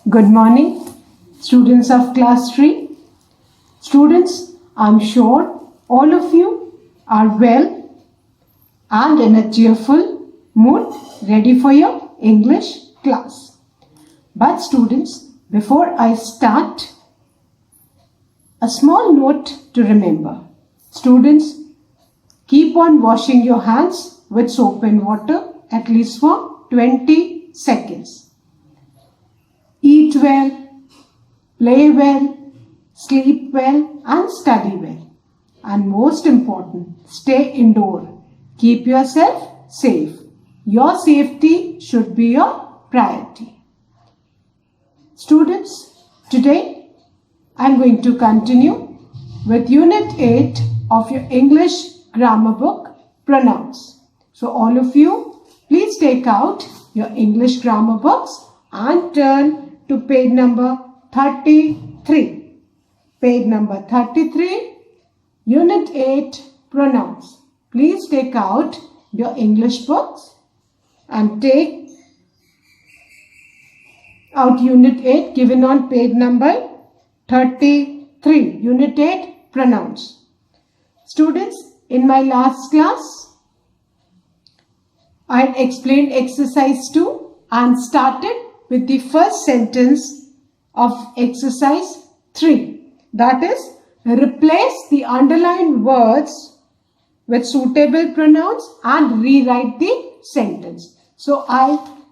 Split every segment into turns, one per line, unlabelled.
Good morning, students of class 3. Students, I'm sure all of you are well and in a cheerful mood, ready for your English class. But students, before I start, a small note to remember. Students, keep on washing your hands with soap and water at least for 20 seconds. Eat well, play well, sleep well and study well. And most important, stay indoor. Keep yourself safe. Your safety should be your priority. Students, today I am going to continue with Unit 8 of your English grammar book, Pronouns. So all of you, please take out your English grammar books and turn to page number 33. Page number 33, Unit 8, Pronouns. Please take out your English books and take out Unit 8 given on page number 33. Unit 8, Pronouns. Students, in my last class, I had explained exercise 2 and started with the first sentence of exercise 3. That is, replace the underlined words with suitable pronouns and rewrite the sentence. So I'll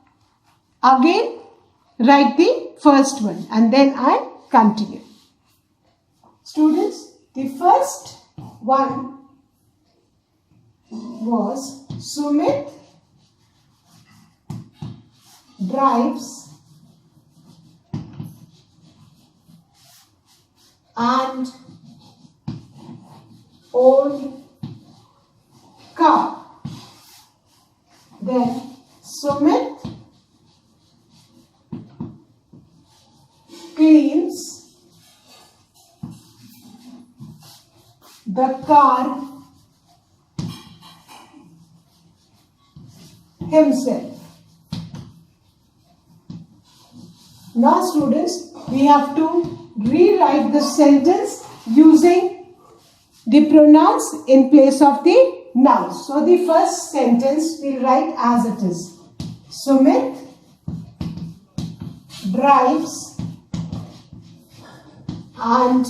again write the first one and then I'll continue. Students, the first one was Sumit drives and old car. Then Sumit cleans the car himself. Now students, we have to rewrite the sentence using the pronouns in place of the nouns. So the first sentence we'll write as it is. Sumit drives and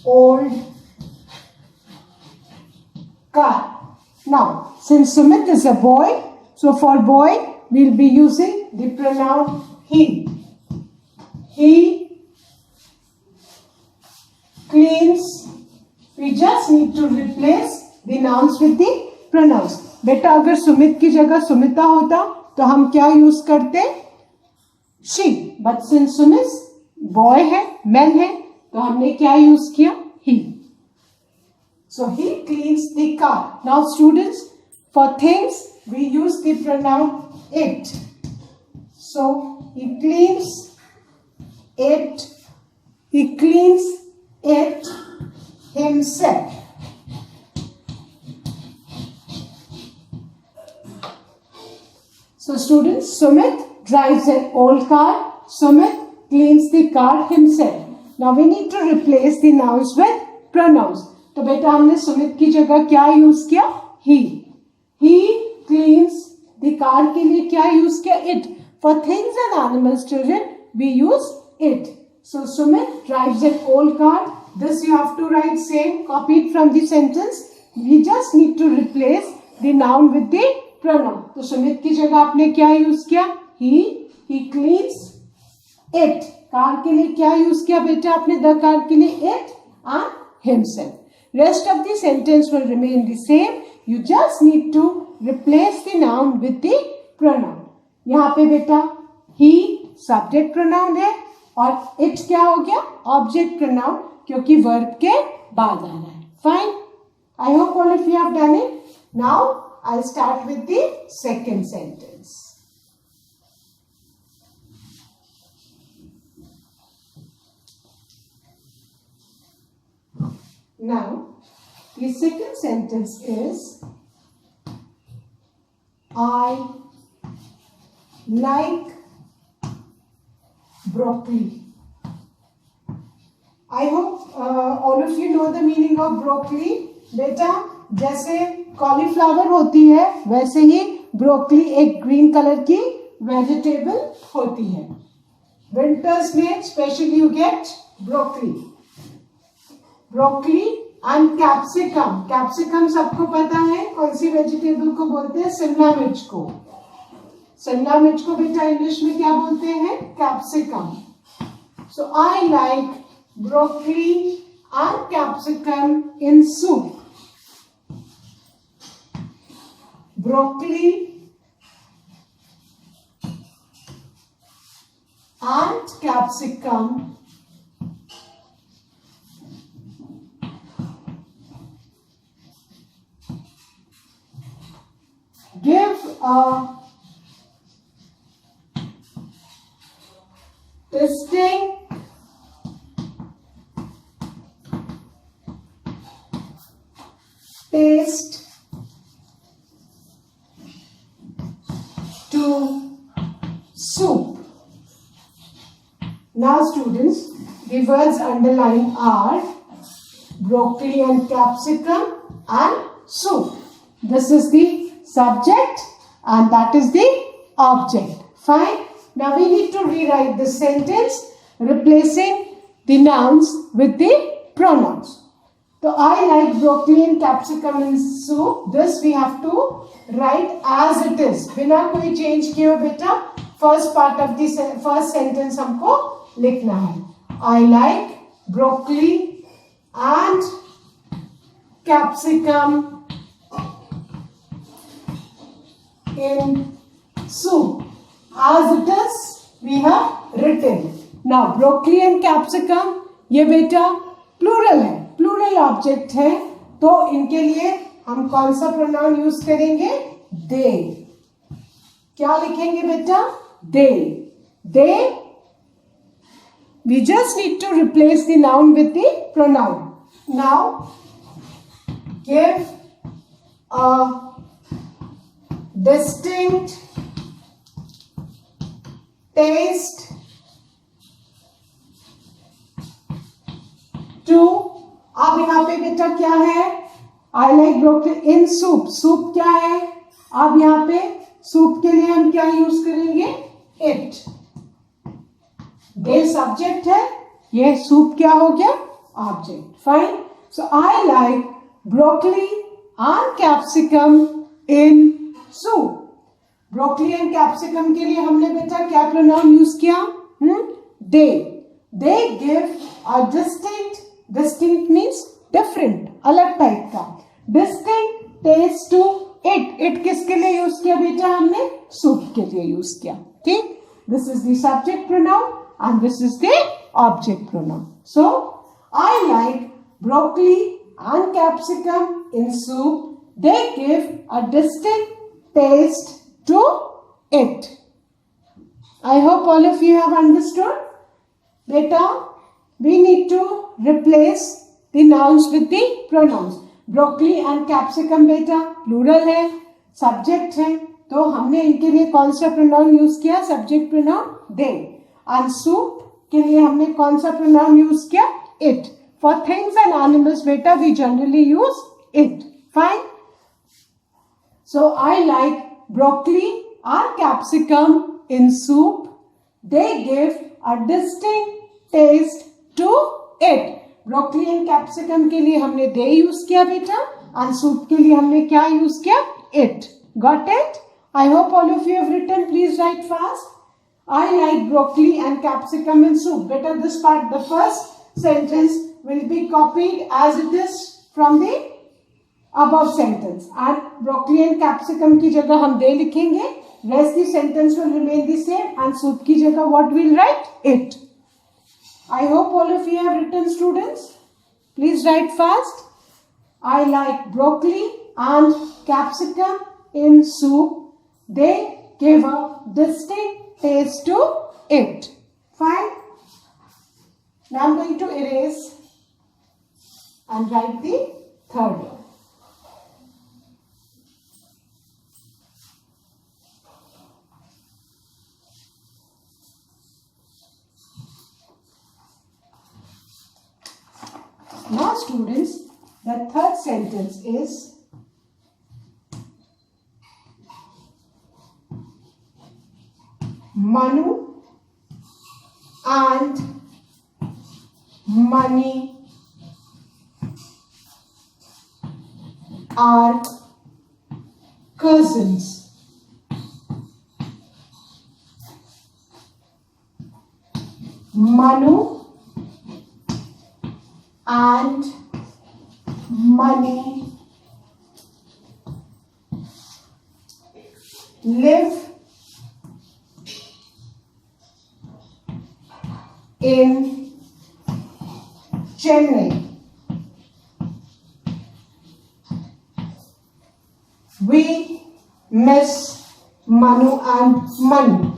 old car. Now, since Sumit is a boy, so for boy we'll be using the pronoun he. He cleans. We just need to replace the nouns with the pronouns. बेटा अगर सुमित की जगह सुमिता होता तो हम क्या use करते? She. But since Sumit boy है, man है, तो हमने क्या यूज किया? He. So he cleans the car. Now students, for things we use the pronoun it. So he cleans it. He cleans it himself. So students, Sumit drives an old car. Sumit cleans the car himself. Now we need to replace the nouns with pronouns. तो बेटा हमने सुमित की जगह क्या use किया? He. He cleans the car के लिए क्या यूज किया? It. For things and animals, children, we use it. So Sumit drives an old car. This you have to write same, copy it from the sentence. We just need to replace the noun with the pronoun. तो सुमित की जगह आपने क्या use किया? He cleans it. Car के लिए क्या use किया बेटा आपने? The car के लिए it and himself. Rest of the sentence will remain the same. You just need to replace the noun with the pronoun. यहाँ पे बेटा he subject pronoun है और it क्या हो गया? Object pronoun, क्योंकि verb के बाद आ रहा है. Fine. I hope all of you have done it. Now I'll start with the second sentence. Now, the second sentence is I like broccoli. I hope all of you know the meaning of broccoli. बेटा जैसे cauliflower होती है वैसे ही broccoli एक green colour की vegetable होती है. Winters में specially you get broccoli. Broccoli and capsicum. Capsicum सबको पता है कौन सी वेजिटेबल को बोलते हैं? शिमला मिर्च को. शिमला मिर्च को बेटा इंग्लिश में क्या बोलते हैं? Capsicum. So I like broccoli and capsicum in soup. Broccoli and capsicum give a distinct taste to soup. Now students, the words underlined are broccoli and capsicum and soup. This is the subject and that is the object. Fine. Now we need to rewrite the sentence replacing the nouns with the pronouns. So I like broccoli and capsicum in soup. This we have to write as it is. बिना कोई change किए बेटा first part of the first sentence हमको लिखना है. I like broccoli and capsicum in soup. As it is we have written. Now broccoli and capsicum ये बेटा plural है. प्लूरल ऑब्जेक्ट है तो इनके लिए हम कौन सा प्रोनाउन यूज करेंगे? दे. क्या लिखेंगे बेटा? They. They. We just need to replace the noun with the pronoun. Now give a distinct taste to. अब यहाँ पे बेटा क्या है? I like broccoli in soup. Soup क्या है? अब यहाँ पे सूप के लिए हम क्या यूज करेंगे? इट. दे सब्जेक्ट है, ये सूप क्या हो गया? Object. Fine. So I like broccoli and capsicum in soup. Broccoli and capsicum के लिए हमने बेटा क्या प्रोनाउन यूज किया? They. They give a distinct. Distinct means different, अलग टाइप का. Distinct taste to it. It किसके लिए यूज किया बेटा? हमने सूप के लिए यूज किया. ठीक. This is the subject pronoun and this is the object pronoun. So I like broccoli and capsicum in soup. They give a distinct taste to it. I hope all of you have understood. बेटा we need to replace the nouns with the pronouns. Broccoli and capsicum बेटा plural है, subject है, तो हमने इनके लिए कौन सा pronoun यूज किया? subject pronoun they. and soup के लिए हमने कौन सा pronoun यूज किया? it. for things and animals बेटा we generally use it. fine. so I like broccoli and capsicum in soup. They give a distinct taste to it. Broccoli and capsicum के लिए हमने दे यूज किया बेटा and soup के लिए हमने क्या यूज किया? It. Got it? I hope all of you have written. Please write fast. I like broccoli and capsicum in soup. बेटा this part the first sentence will be copied as it is from the above sentence and broccoli and capsicum की जगह हम they लिखेंगे. Rest the sentence will remain the same and soup की जगह what will write? It. I hope all of you have written, students. Please write fast. I like broccoli and capsicum in soup. They give a distinct taste to it. Fine. Now I'm going to erase and write the third one. Now students, the third sentence is Manu and Mani are cousins. Manu and Mani live in Chennai. We miss Manu and Mani.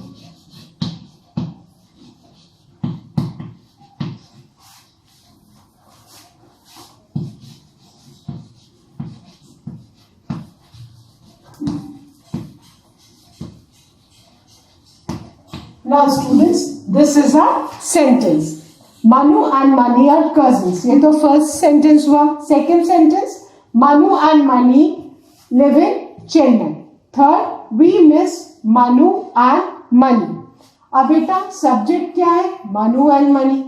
Now students, this is a sentence. Manu and Mani are cousins. ये तो first sentence हुआ. Second sentence, Manu and Mani live in Chennai. Third, we miss Manu and Mani. अब बेटा subject क्या है? Manu and Mani.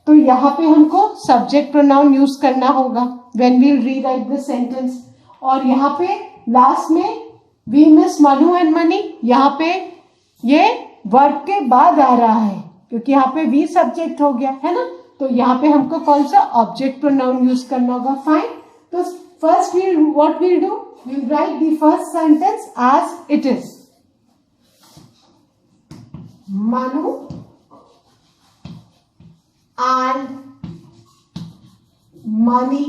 तो यहाँ पे हमको subject pronoun use करना होगा when we'll rewrite the sentence. और यहाँ पे last में we miss Manu and Mani. यहाँ पे ये वर्ब के बाद आ रहा है क्योंकि यहाँ पे वी सब्जेक्ट हो गया है ना. तो यहाँ पे हमको कौन सा ऑब्जेक्ट प्रोनाउन यूज करना होगा. फाइन. तो first what we'll do, we'll write the first sentence as it is. Manu and Mani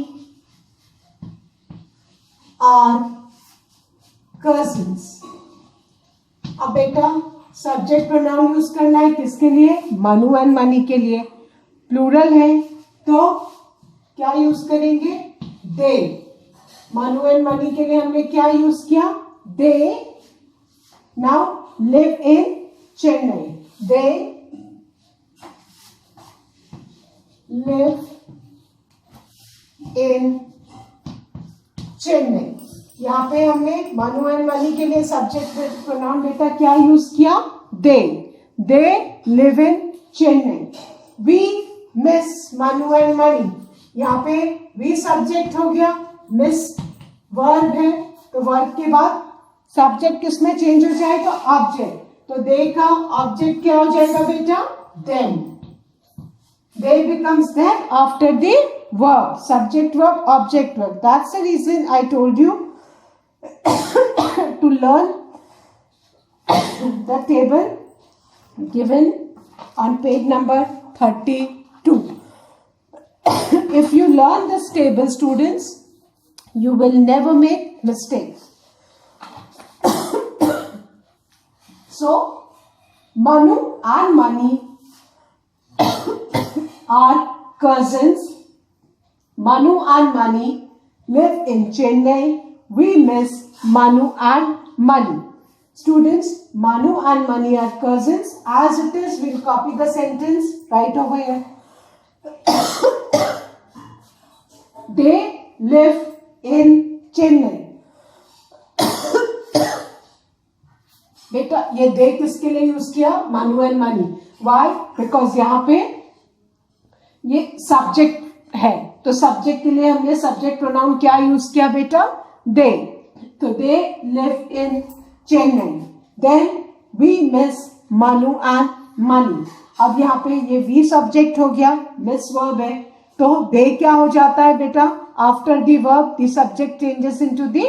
are cousins. अब बेटा सब्जेक्ट प्रोनाउन यूज करना है किसके लिए? मनु एंड मनी के लिए. प्लूरल है तो क्या यूज करेंगे? दे. मनु एंड मनी के लिए हमने क्या यूज किया? They now live in Chennai. They live in Chennai. यहाँ पे हमने मनु एंड मनी के लिए सब्जेक्ट प्रोनाउन बेटा क्या यूज किया? They. They live in Chennai. We miss Manu and Mani. यहाँ पे वी सब्जेक्ट हो गया, मिस वर्ब है तो वर्ब के बाद सब्जेक्ट किसमें चेंज हो जाएगा? ऑब्जेक्ट. तो दे का ऑब्जेक्ट क्या हो जाएगा बेटा? Them. They becomes them after the verb. Subject verb object verb. That's the reason I told you to learn the table given on page number 32. If you learn this table, students, you will never make mistakes. So, Manu and Mani are cousins. Manu and Mani live in Chennai. We miss Manu and Mani. Students, Manu and Mani are cousins. As it is, we'll copy the sentence right over here. They live in Chennai. बेटा ये दे किसके लिए use किया? Manu and Mani. Why? Because यहाँ पे ये subject है तो सब्जेक्ट के लिए हमने सब्जेक्ट प्रोनाउन क्या यूज किया बेटा? दे. तो they live in Chennai. Then we miss Manu and Mani. अब यहाँ पे ये वी सब्जेक्ट हो गया, मिस वर्ब है तो दे क्या हो जाता है बेटा? After the verb the subject changes into the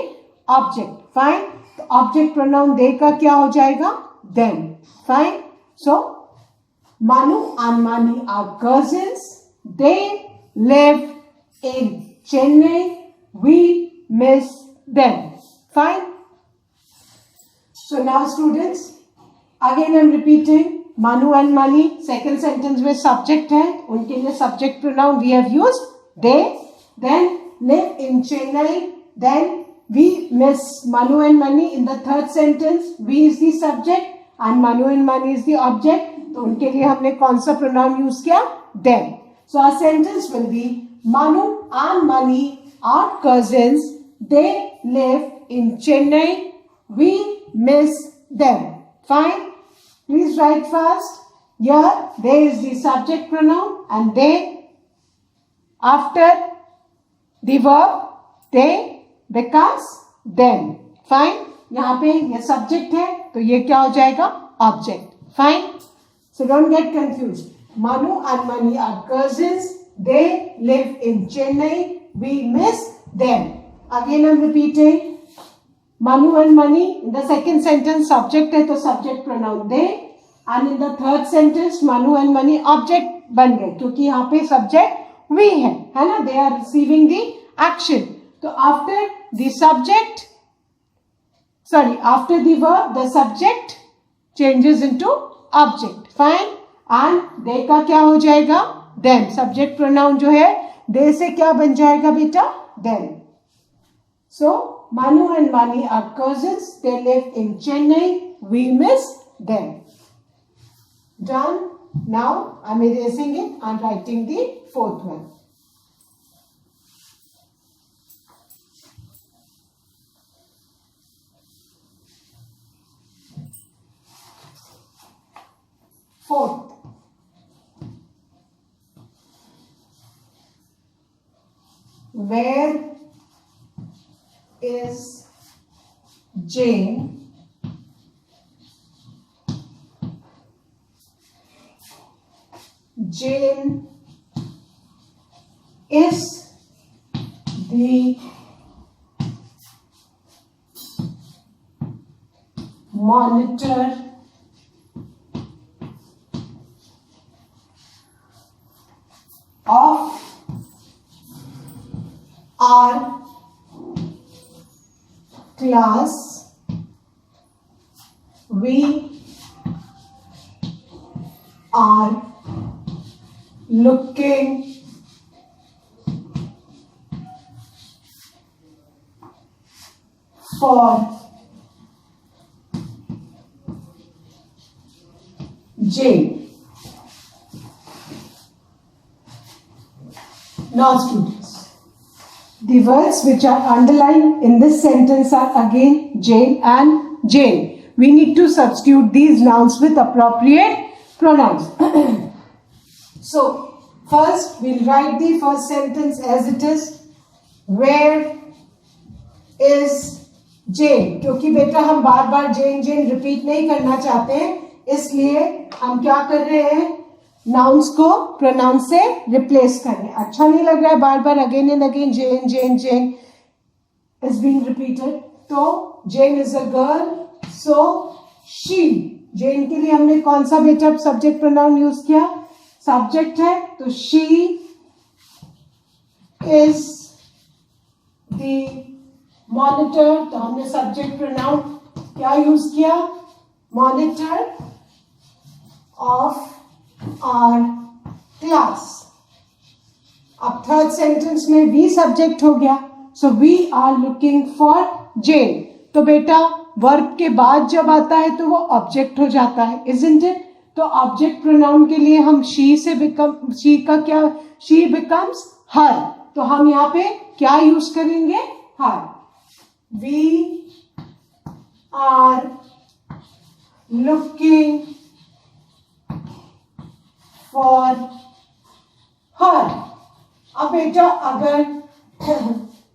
object. Fine. तो ऑब्जेक्ट प्रोनाउन दे का क्या हो जाएगा? Them. Fine. So Manu and Mani are cousins. They live in Chennai. We miss them. Fine. So now students, again I am repeating. Manu and Mani second sentence में subject है, उनके लिए subject pronoun we have used they. Then live in Chennai. Then we miss Manu and Mani. In the third sentence, we is the subject and Manu and Mani is the object. तो उनके लिए हमने कौन सा pronoun use किया? Them. So our sentence will be Manu and Mani are cousins. They live in Chennai. We miss them. Fine. Please write fast. Here there is the subject pronoun and they. After the verb they becomes them. Fine. यहाँ पे ये subject है तो ये क्या हो जाएगा? Object. Fine. So don't get confused. Manu and Mani are cousins. They live in Chennai. We miss them. Again I'm repeating. Manu and Mani, in the second sentence subject है तो subject pronoun they, and in the third sentence Manu and Mani object बन गए क्योंकि यहाँ पे subject we है ना? They are receiving the action. तो after the subject, after the verb, the subject changes into object. Fine. And they का क्या हो जाएगा? Them. Subject pronoun जो है they से क्या बन जाएगा बेटा? Them. So Manu and Mani are cousins. They live in Chennai. We miss them. Done. Now I'm erasing it and writing the fourth one. Fourth. Where is Jane? Jane is the monitor of our class. We are looking for Jane. Now students, the words which are underlined in this sentence are again Jane and Jane. We need to substitute these nouns with appropriate pronouns. So, first we'll write the first sentence as it is. Where is Jane? क्योंकि बेटा हम बार बार Jane repeat नहीं करना चाहते हैं, इसलिए हम क्या कर रहे हैं? नाउन्स को प्रोनाउन से रिप्लेस कर रहे हैं. अच्छा नहीं लग रहा है बार बार again and again Jane is being repeated. तो Jane is a girl, so she. Jane के लिए हमने कौन सा बेटा सब्जेक्ट प्रोनाउन यूज किया? सब्जेक्ट है तो she is the monitor, तो हमने सब्जेक्ट प्रोनाउन क्या यूज किया? Monitor of our class. अब थर्ड सेंटेंस में वी सब्जेक्ट हो गया, so we are looking for Jane. तो बेटा वर्ब के बाद जब आता है तो वो ऑब्जेक्ट हो जाता है, इजंट इट? तो ऑब्जेक्ट प्रोनाउन के लिए हम शी का क्या? She becomes her. तो हम यहाँ पे क्या यूज करेंगे? Her. We are looking for her. अब बेटा अगर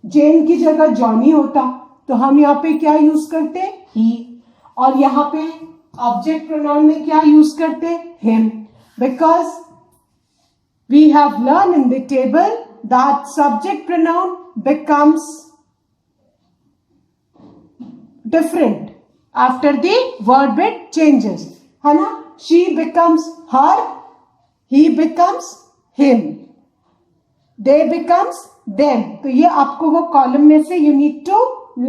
जेन की जगह जॉनी होता तो हम यहाँ पे क्या यूज करते? ही. और यहाँ पे ऑब्जेक्ट प्रोनाउन में क्या यूज करते? Him. Because we have learn in the table that subject pronoun becomes different after the verb it changes, है ना? She becomes her, he becomes him, they becomes them. तो ये आपको वो कॉलम में से you need to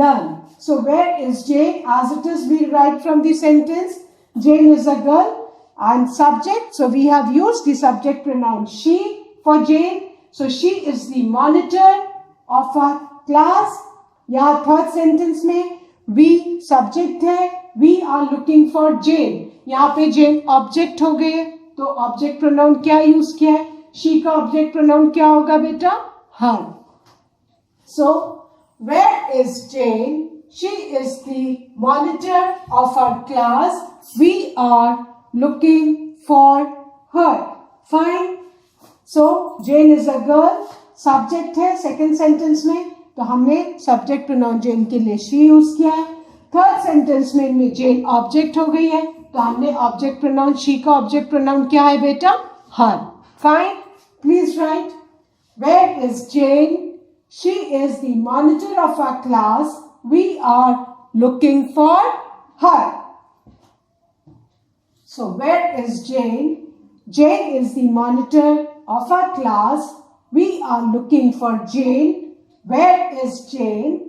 learn. So where is Jane? As it is, we write from the sentence, Jane is a girl and subject. So we have used the subject pronoun she for Jane. So she is the monitor of our class. यहाँ third sentence में we subject है, we are looking for Jane. यहाँ पे Jane object हो गए, तो object pronoun क्या use किया है? शी का ऑब्जेक्ट प्रोनाउन क्या होगा बेटा? her. So, where is Jane? She is the monitor of our class. We are looking for her. Fine. So, Jane is a girl. Subject है second sentence में, तो हमने subject pronoun Jane के लिए she use किया है. Third sentence में Jane object हो गई है, तो हमने ऑब्जेक्ट pronoun she का ऑब्जेक्ट pronoun क्या है बेटा? her. Fine. Please write. Where is Jane? She is the monitor of our class. We are looking for her. So, where is Jane? Jane is the monitor of our class. We are looking for Jane. Where is Jane?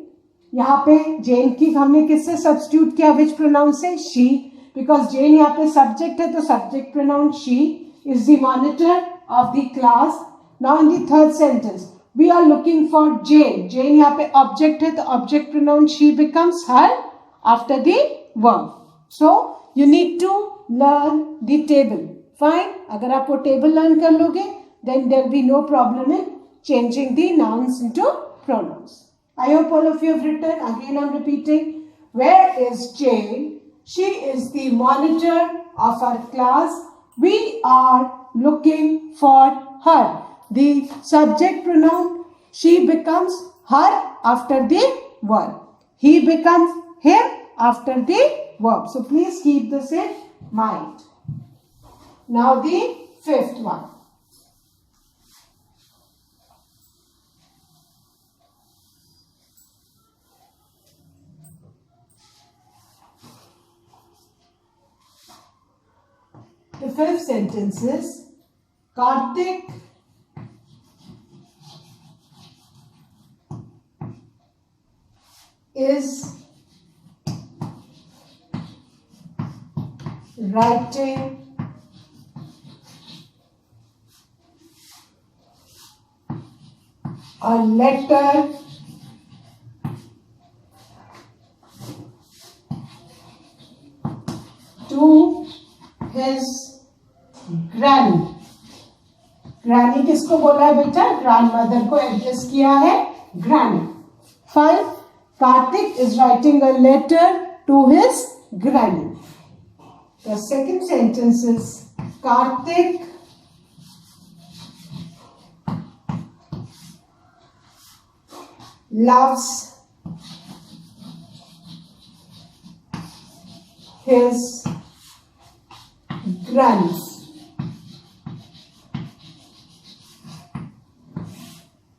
यहाँ पे Jane की हमने किससे substitute किया? Which pronoun से? She. Because Jane यहाँ पे subject है, तो subject pronoun she is the monitor of the class. Now in the third sentence, we are looking for Jane. Jane यहाँ पे object है, तो object pronoun she becomes her after the verb. So you need to learn the table. Fine. अगर आप वो table learn कर लोगे, then there will be no problem in changing the nouns into pronouns. I hope all of you have written. Again I'm repeating. Where is Jane? She is the monitor of our class. We are looking for her. The subject pronoun she becomes her after the verb. He becomes him after the verb. So please keep this in mind. Now the fifth one. The fifth sentence is Karthik is writing a letter to his granny. ग्रानी किसको बोला है बेटा? Grandmother को address किया है ग्रानी. Fine. Karthik is writing a letter to his granny. The second sentence is Karthik loves his granny.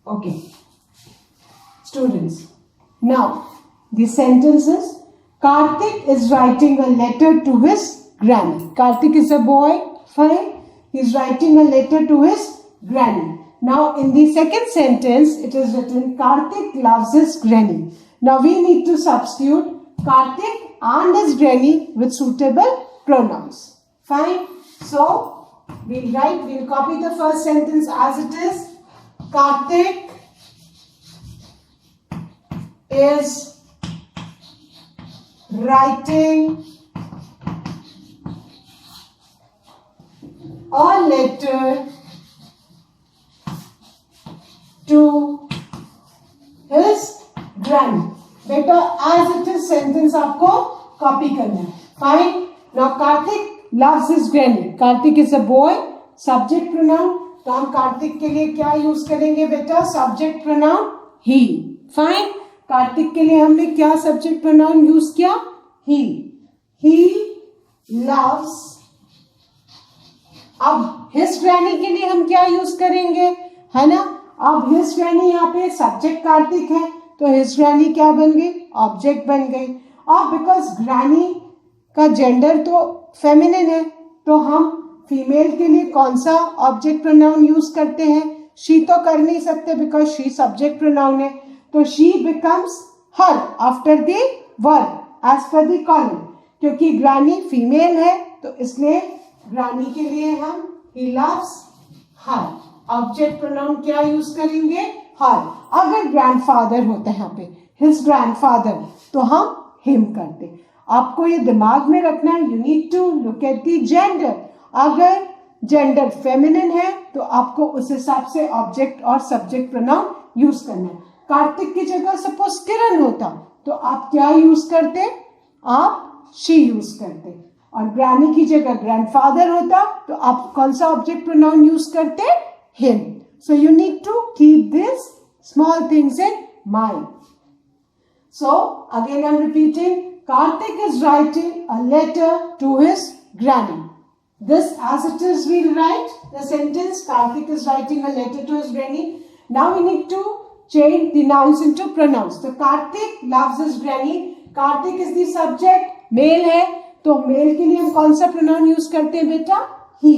Okay, students. Now, the sentence is Karthik is writing a letter to his granny. Karthik is a boy. Fine. He is writing a letter to his granny. Now, in the second sentence, it is written Karthik loves his granny. Now, we need to substitute Karthik and his granny with suitable pronouns. Fine. So, we'll copy the first sentence as it is. Karthik is writing a letter to his granny. बेटा as it is sentence आपको copy करना है. Fine. Now Karthik loves his granny. Karthik is a boy. Subject pronoun. तो हम कार्तिक के लिए क्या use करेंगे बेटा? Subject pronoun he. Fine. Kartik के लिए हमने क्या सब्जेक्ट प्रोनाउन यूज किया? he. He loves. अब his granny के लिए हम क्या यूज करेंगे? है ना? अब his granny यहाँ पे सब्जेक्ट कार्तिक है, तो his granny क्या बन गई? ऑब्जेक्ट बन गई. और बिकॉज ग्रैनी का जेंडर तो फेमिनिन है, तो हम फीमेल के लिए कौन सा ऑब्जेक्ट प्रोनाउन यूज करते हैं? शी तो कर नहीं सकते बिकॉज शी सब्जेक्ट प्रोनाउन है, तो she becomes her after the verb as per the column. क्योंकि ग्रैनी फीमेल है, तो इसलिए ग्रैनी के लिए हम he loves her. Object pronoun क्या यूज करेंगे? हर. अगर ग्रैंडफादर होता है यहाँ पे हिज ग्रैंडफादर, तो हम हिम करते. आपको ये दिमाग में रखना है. You need to look at the gender. अगर जेंडर फेमिनिन है तो आपको उस हिसाब से ऑब्जेक्ट और सब्जेक्ट प्रोनाउन यूज करना है। कार्तिक की जगह सपोज किरण होता तो आप क्या यूज करते, आप शी यूज करते। और ग्रैनी की जगह ग्रैंडफादर होता तो आप कौन सा ऑब्जेक्ट प्रोनाउन यूज करते, him. So you need to keep this small things in mind. So again I am repeating, Karthik is writing a letter to his granny. This as it is we'll write the sentence, Karthik is writing a letter to his granny. Now we need to change the nouns into pronouns. So Karthik loves his granny. Karthik is the subject, male है तो male के लिए हम कौन सा pronoun use करते हैं बेटा, he.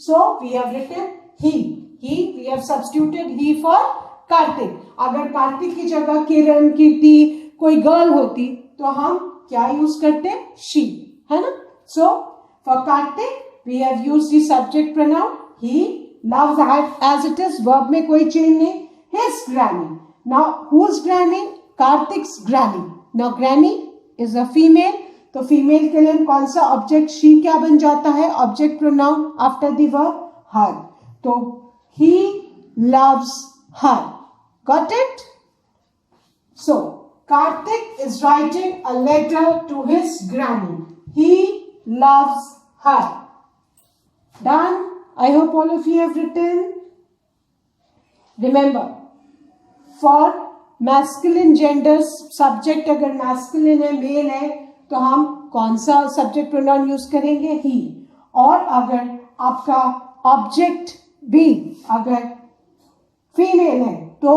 So we have written he. We have substituted he for Karthik. अगर कार्तिक की जगह किरण, कीर्ति कोई गर्ल होती तो हम क्या यूज करते, she, है ना। So for Karthik we have used the subject pronoun he, loves as it is, verb में कोई चेंज नहीं, his granny. Now whose granny, Karthik's granny. Now granny is a female, तो फीमेल के लिए कौन सा ऑब्जेक्ट, she क्या बन जाता है, object pronoun after the verb her. तो he loves her. Got it? So Karthik is writing a letter to his granny. He loves her. Done? I hope all of you have written. Remember, for masculine genders, subject अगर masculine है, male है, तो हम कौन सा subject pronoun use करेंगे, he. और अगर आपका object भी अगर female है तो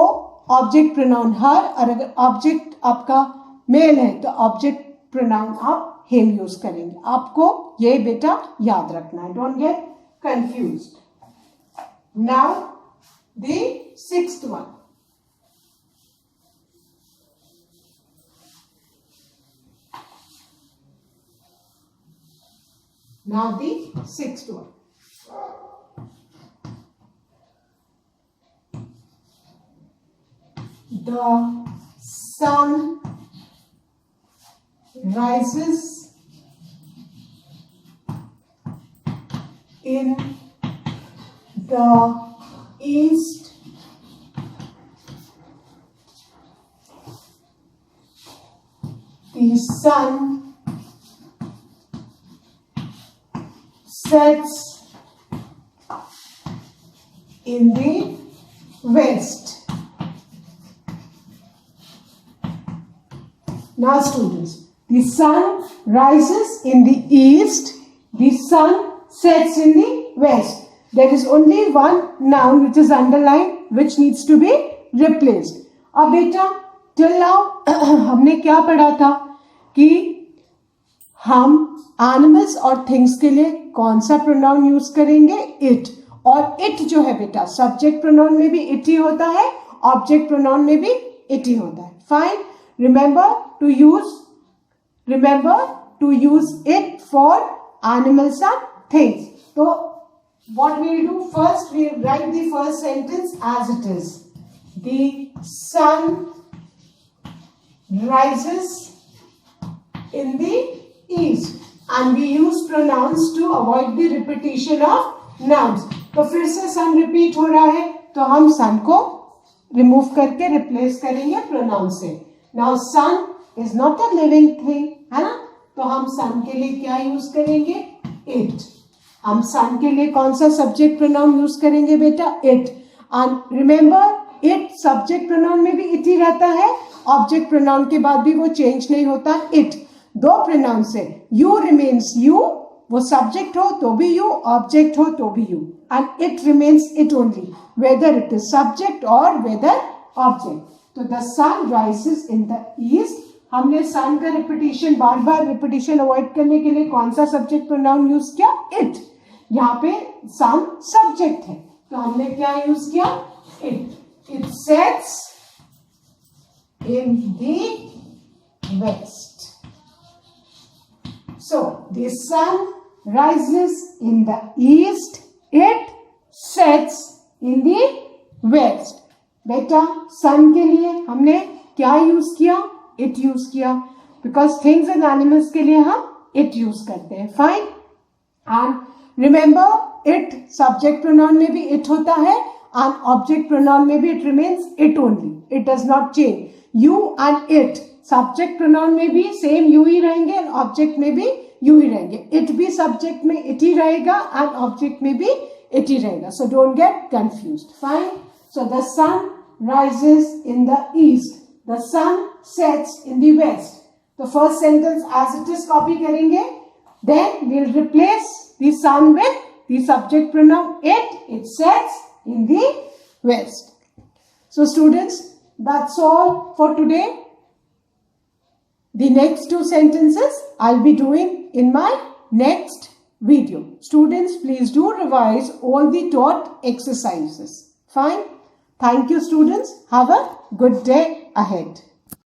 ऑब्जेक्ट प्रोनाउन हर, और अगर ऑब्जेक्ट आपका मेल है तो ऑब्जेक्ट प्रोनाउन आप हिम यूज करेंगे। आपको ये बेटा याद रखना है, don't get confused. Now the sixth one, now the sixth one. The sun rises in the east the sun sets in the west. Now students, the sun rises in the east, the sun sets in the west. There is only one noun which is underlined which needs to be replaced. अब बेटा till now हमने क्या पढ़ा था कि हम animals और things के लिए कौन सा प्रोनाउन यूज करेंगे, इट। और इट जो है बेटा सब्जेक्ट प्रोनाउन में भी इट ही होता है, ऑब्जेक्ट प्रोनाउन में भी इट ही होता है। Fine, remember to use it for animals and things. So what we'll do first, we'll write the first sentence as it is. The sun rises in the east, and we use pronouns to avoid the repetition of nouns. तो फिर से sun repeat हो रहा है तो हम sun को remove करके replace करेंगे pronoun से। Now sun is not a living thing, है ना, तो हम sun के लिए क्या यूज करेंगे, it. हम sun के लिए कौन सा subject pronoun यूज करेंगे बेटा, it. And remember, it subject pronoun में भी it ही रहता है, object pronoun के बाद भी वो change नहीं होता, it. दो pronoun से you remains you, वो subject हो तो भी you, object हो तो भी you, and it remains it only, whether it is subject or whether object. तो the sun rises in the east, हमने sun का repetition, बार बार repetition avoid करने के लिए कौन सा subject pronoun यूज किया, it. यहाँ पे sun subject है तो हमने क्या यूज किया, it. It sets in the west. So the sun rises in the east, it sets in the west. बेटा सन के लिए हमने क्या यूज किया, इट यूज किया, बिकॉज थिंग्स एंड एनिमल्स के लिए हम इट यूज करते हैं। Fine, and remember it subject pronoun में भी इट होता है and object pronoun में भी it remains it only. It does not change. You and it. Subject pronoun में भी same you ही रहेंगे and object में भी you ही रहेंगे. It भी subject में it ही रहेगा and object में भी it ही रहेगा. So don't get confused. Fine. So the sun rises in the east. The sun sets in the west. The first sentence as it is copy करेंगे. Then we'll replace the sun with the subject pronoun it. It sets in the west. So students, that's all for today. The next two sentences I'll be doing in my next video. Students, please do revise all the taught exercises. Fine. Thank you, students. Have a good day ahead.